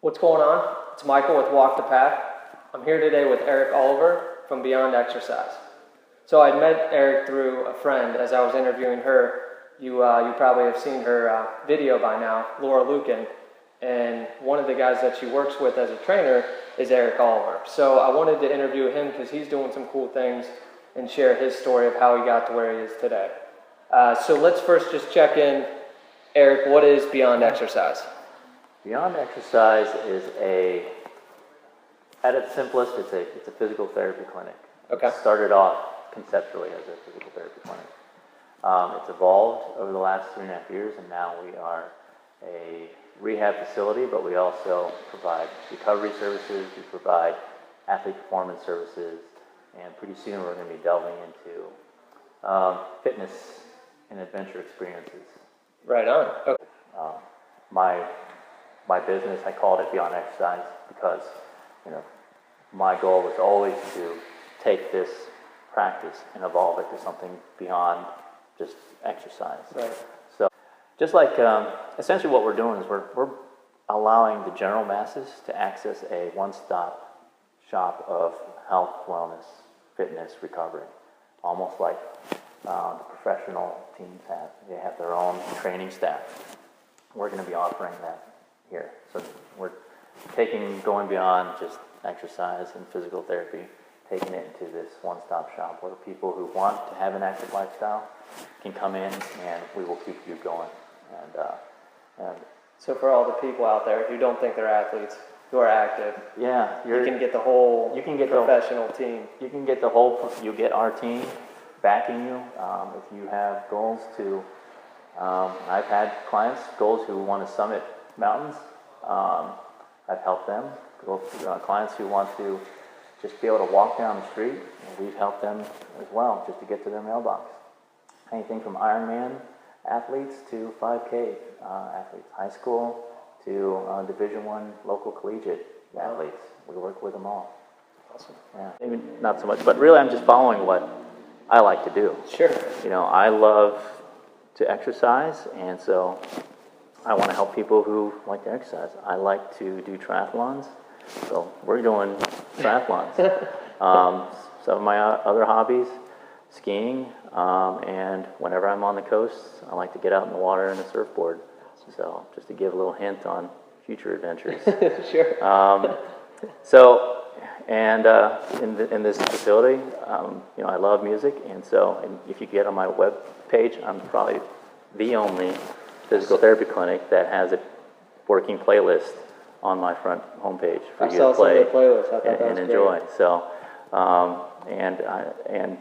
What's going on? It's Michael with Walk the Path. I'm here today with Eric Oliver from Beyond Exercise. So I met Eric through a friend as I was interviewing her. You probably have seen her video by now, Laura Lucan, and one of the guys that she works with as a trainer is Eric Oliver. So I wanted to interview him because he's doing some cool things and share his story of how he got to where he is today. So let's first just check in. Eric, what is Beyond Exercise? Beyond Exercise is at its simplest, it's a physical therapy clinic. Okay. It started off conceptually as a physical therapy clinic. It's evolved over the last 3.5 years, and now we are a rehab facility, but we also provide recovery services, we provide athlete performance services, and pretty soon we're going to be delving into fitness and adventure experiences. Right on. Okay. My business, I called it Beyond Exercise because, my goal was always to take this practice and evolve it to something beyond just exercise. Right. So, just like essentially what we're doing is we're allowing the general masses to access a one-stop shop of health, wellness, fitness, recovery, almost like the professional teams have. They have their own training staff. We're going to be offering that here. So we're going beyond just exercise and physical therapy, taking it into this one-stop shop where people who want to have an active lifestyle can come in and we will keep you going. And So for all the people out there who don't think they're athletes, who are active, yeah, you can get the whole professional team. You can get you get our team backing you. If you have goals to, I've had goals who want to summit mountains. I've helped them. Clients who want to just be able to walk down the street, we've helped them as well, just to get to their mailbox. Anything from Ironman athletes to 5K athletes, high school to Division I local collegiate athletes. We work with them all. Awesome. Yeah, maybe not so much, but really I'm just following what I like to do. Sure. I love to exercise, and so I want to help people who like to exercise. I like to do triathlons, so we're doing triathlons. Some of my other hobbies, skiing, and whenever I'm on the coast, I like to get out in the water and a surfboard. So just to give a little hint on future adventures. Sure. In this facility, I love music, and if you get on my web page, I'm probably the only physical therapy clinic that has a working playlist on my front homepage for you to play and enjoy. Great. So,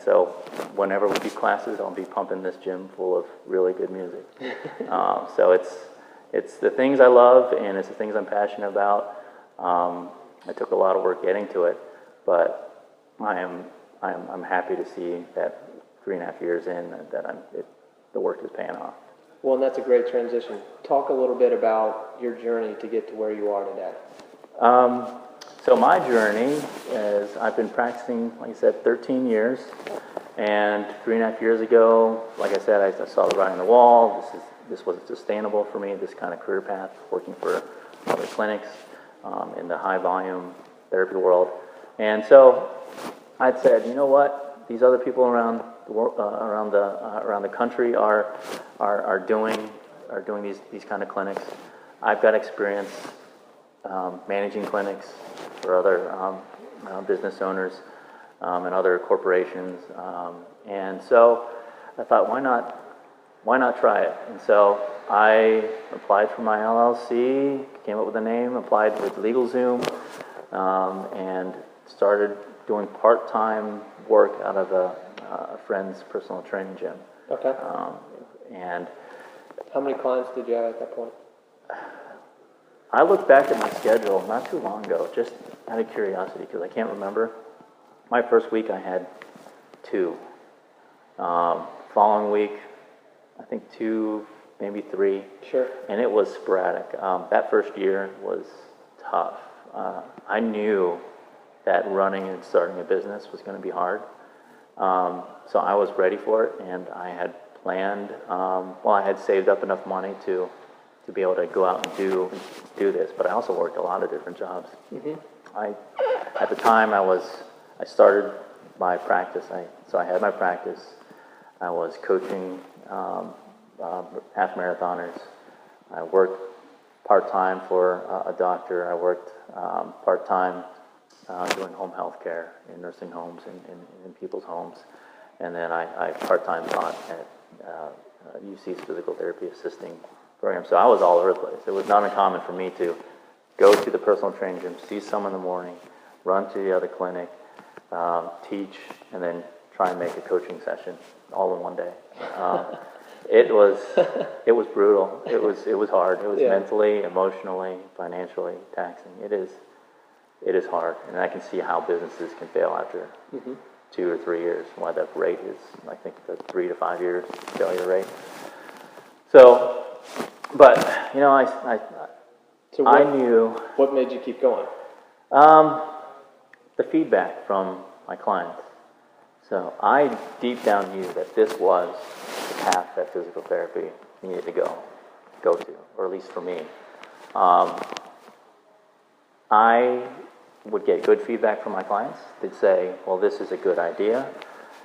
so whenever we do classes, I'll be pumping this gym full of really good music. So it's the things I love, and it's the things I'm passionate about. It took a lot of work getting to it, but I'm happy to see that 3.5 years in that the work is paying off. Well, and that's a great transition. Talk a little bit about your journey to get to where you are today. So my journey is I've been practicing, like I said, 13 years, and 3.5 years ago, like I said, I saw the writing on the wall. This wasn't sustainable for me, this kind of career path, working for other clinics in the high volume therapy world. And so I'd said, you know what, these other people around the world, around the country are doing these kind of clinics. I've got experience managing clinics for other business owners and other corporations, and so I thought, why not try it? And so I applied for my LLC, came up with a name, applied with LegalZoom, and started doing part-time work out of a friend's personal training gym. Okay. And how many clients did you have at that point? I looked back at my schedule not too long ago, just out of curiosity, because I can't remember. My first week I had 2. Following week, I think 2, maybe 3. Sure. And it was sporadic. That first year was tough. I knew that running and starting a business was going to be hard. So I was ready for it, and I had planned, I had saved up enough money to to be able to go out and do this. But I also worked a lot of different jobs. At the time I started my practice. So I had my practice. I was coaching half marathoners. I worked part-time for a doctor. I worked part-time doing home health care in nursing homes and in people's homes. And then I part-time taught at UC's physical therapy assisting program. So I was all over the place. It was not uncommon for me to go to the personal training gym, see someone in the morning, run to the other clinic, teach, and then try and make a coaching session all in one day. It was brutal. It was hard. It was mentally, emotionally, financially taxing. It is hard, and I can see how businesses can fail after 2 or 3 years. Why that rate is, I think, the 3 to 5 years failure rate. So, but you know, I knew. What made you keep going? The feedback from my clients. So I deep down knew that this was the path that physical therapy needed to go to, or at least for me. I would get good feedback from my clients. They'd say, well, this is a good idea.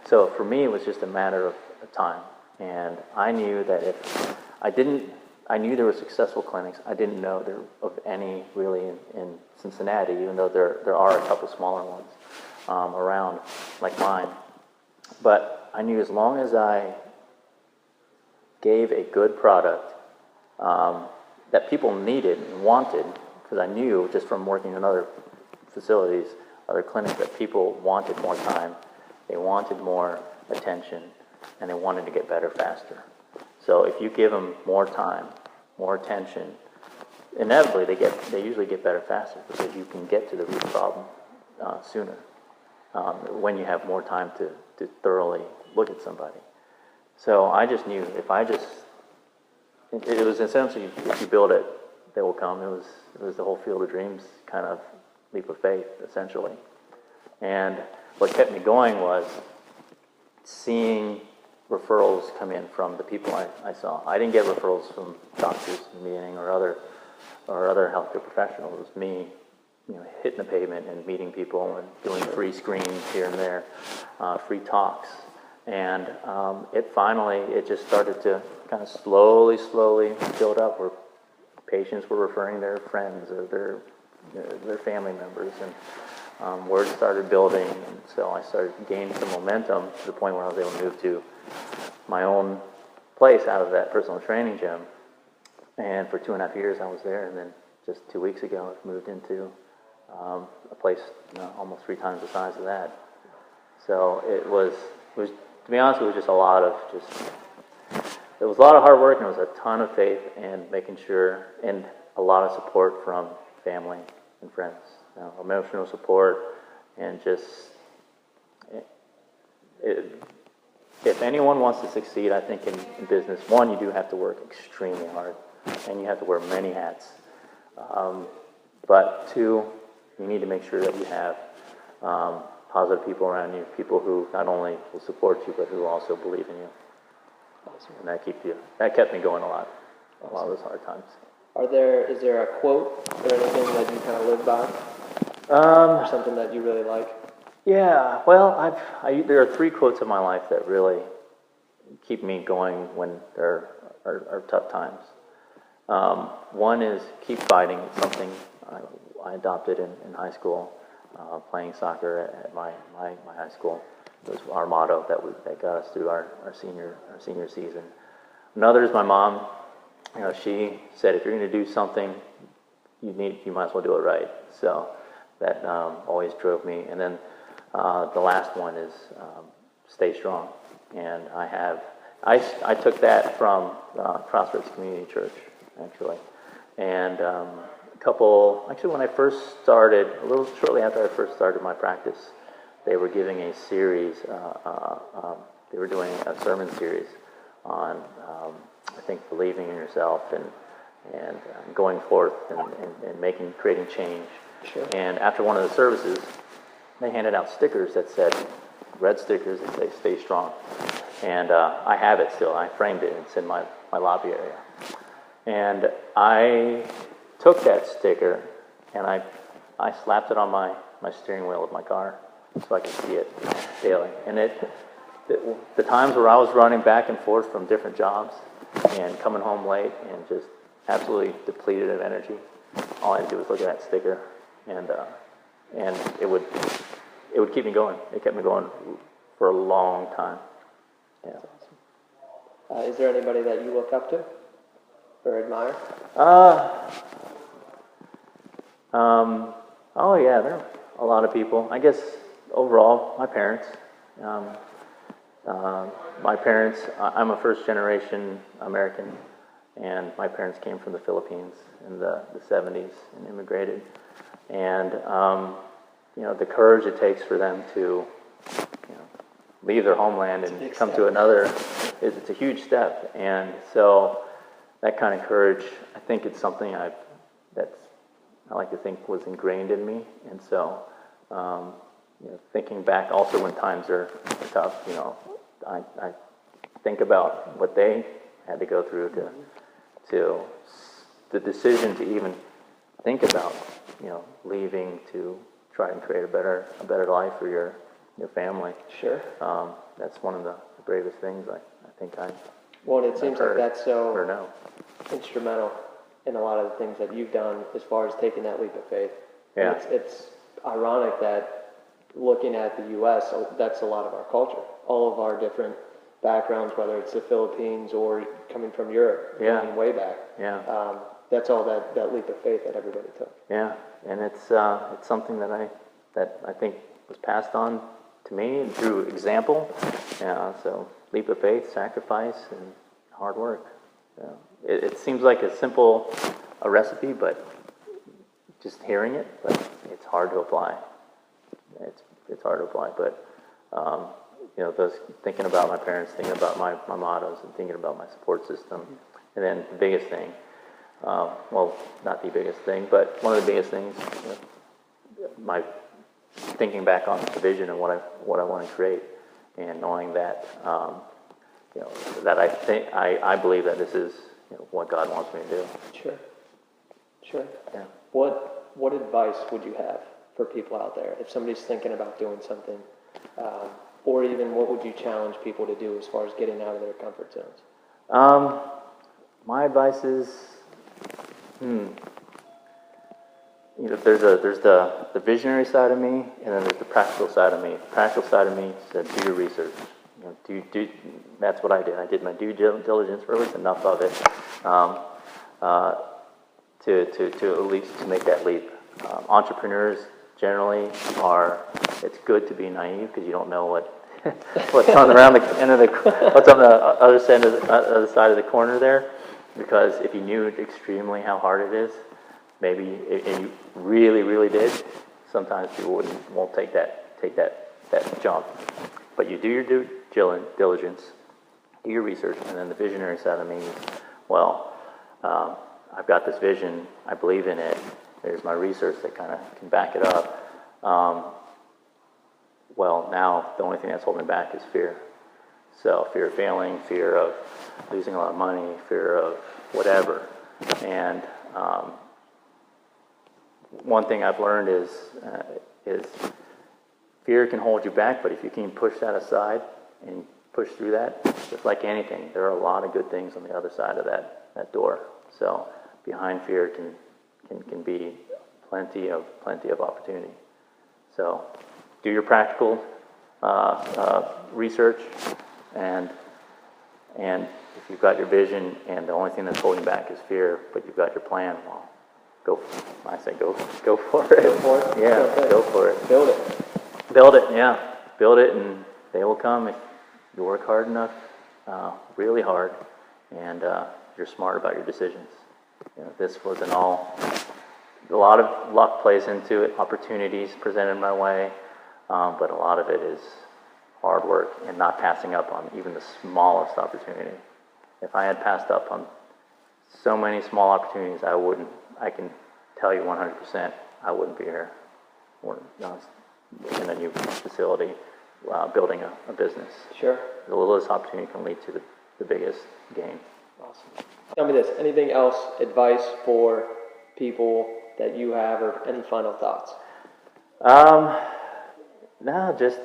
So for me, it was just a matter of time. And I knew that if I knew there were successful clinics. I didn't know there of any really in Cincinnati, even though there are a couple smaller ones around like mine. But I knew as long as I gave a good product that people needed and wanted, because I knew just from working in other facilities, other clinics, that people wanted more time, they wanted more attention, and they wanted to get better faster. So if you give them more time, more attention, inevitably they usually get better faster because you can get to the root problem sooner when you have more time to thoroughly look at somebody. So I just knew it was essentially, if you build it, they will come. It was the whole Field of Dreams kind of leap of faith, essentially. And what kept me going was seeing referrals come in from the people I saw. I didn't get referrals from doctors in the beginning or other healthcare professionals. It was me, hitting the pavement and meeting people and doing free screenings here and there, free talks. And it just started to kind of slowly build up where patients were referring their friends or their family members, and word started building, and so I started gaining some momentum to the point where I was able to move to my own place out of that personal training gym. And for 2.5 years I was there, and then just 2 weeks ago I moved into a place almost 3 times the size of that. So it was to be honest, it was just a lot of hard work, and it was a ton of faith and making sure, and a lot of support from family and friends, emotional support, and just if anyone wants to succeed, I think in business, one, you do have to work extremely hard, and you have to wear many hats. But two, you need to make sure that you have positive people around you, people who not only will support you, but who also believe in you. Awesome. And that kept me going a lot of those hard times. Is there a quote or anything that you kind of live by? Or something that you really like? Yeah, well, there are 3 quotes in my life that really keep me going when there are tough times. One is keep fighting. It's something I adopted in high school, playing soccer at my high school. It was our motto that got us through our senior season. Another is my mom. She said, if you're going to do something, you might as well do it right. So that always drove me. And then the last one is stay strong. And I took that from Crossroads Community Church, actually. And when I first started, a little shortly after I first started my practice, they were giving a series, they were doing a sermon series on, I think, believing in yourself and going forth and creating change. Sure. And after one of the services, they handed out stickers that said, red stickers that say, stay strong. And I have it still. I framed it. It's in my lobby area. And I took that sticker and I slapped it on my steering wheel of my car so I could see it daily. And the times where I was running back and forth from different jobs and coming home late and just absolutely depleted of energy, all I had to do was look at that sticker, and it would keep me going. It kept me going for a long time. Yeah. Is there anybody that you look up to or admire? Oh yeah, there are a lot of people. I guess overall, my parents. My parents, I'm a first generation American, and my parents came from the Philippines in the 70s and immigrated. And, the courage it takes for them to, leave their homeland and come to another, it's a huge step. And so that kind of courage, I think it's something I like to think was ingrained in me. And so, thinking back also when times are tough, I think about what they had to go through to the decision to even think about, leaving to try and create a better life for your family. Sure. That's one of the bravest things I think Well, it seems like that's so or no. instrumental in a lot of the things that you've done as far as taking that leap of faith. Yeah. It's ironic that looking at the U.S., that's a lot of our culture. All of our different backgrounds, whether it's the Philippines or coming from Europe, going way back. Yeah. That's all that leap of faith that everybody took. Yeah, and it's something that I think was passed on to me through example. So leap of faith, sacrifice, and hard work. It seems like a simple recipe, but just hearing it, but it's hard to apply. It's hard to apply, but those thinking about my parents, thinking about my mottos, and thinking about my support system, and then the biggest thing. Well, not the biggest thing, but one of the biggest things. My thinking back on the vision and what I want to create, and knowing that that I believe that this is what God wants me to do. Sure. Yeah. What advice would you have for people out there if somebody's thinking about doing something, or even what would you challenge people to do as far as getting out of their comfort zones? My advice is, there's the visionary side of me, and then there's the practical side of me. The practical side of me said, do your research. That's what I did. I did my due diligence, or at least enough of it, to at least to make that leap. Entrepreneurs generally it's good to be naive because you don't know what's on around the end of what's on the other side of the corner there. Because if you knew extremely how hard it is, maybe and you really, really did, sometimes people won't take that jump. But you do your due diligence, do your research, and then the visionary side of me is, I've got this vision, I believe in it, there's my research that kind of can back it up. Now the only thing that's holding me back is fear. So fear of failing, fear of losing a lot of money, fear of whatever. And one thing I've learned is fear can hold you back, but if you can push that aside and push through that, just like anything, there are a lot of good things on the other side of that door. So behind fear can be plenty of opportunity. So do your practical research, and if you've got your vision and the only thing that's holding back is fear, but you've got your plan, go for it. Go for it? Yeah, go for it. Build it. Build it, yeah. Build it, and they will come if you work hard enough, really hard, and you're smart about your decisions. This wasn't all. A lot of luck plays into it, opportunities presented my way, but a lot of it is hard work and not passing up on even the smallest opportunity. If I had passed up on so many small opportunities, I can tell you 100%, I wouldn't be here in a new facility, building a business. Sure. The littlest opportunity can lead to the biggest gain. Awesome. Tell me this, anything else, advice for people that you have, or any final thoughts? No, just,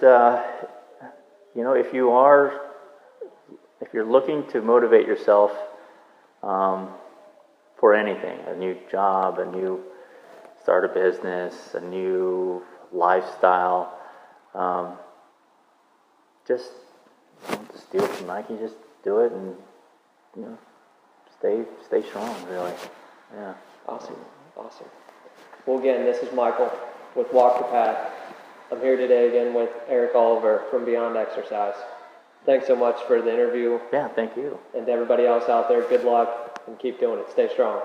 if you're looking to motivate yourself, for anything, a new job, start a business, a new lifestyle, just steal from Nike, just do it and, stay strong, really. Yeah. Awesome. Well, again, this is Michael with Walk the Path. I'm here today again with Eric Oliver from Beyond Exercise. Thanks so much for the interview. Yeah, thank you. And to everybody else out there, good luck and keep doing it. Stay strong.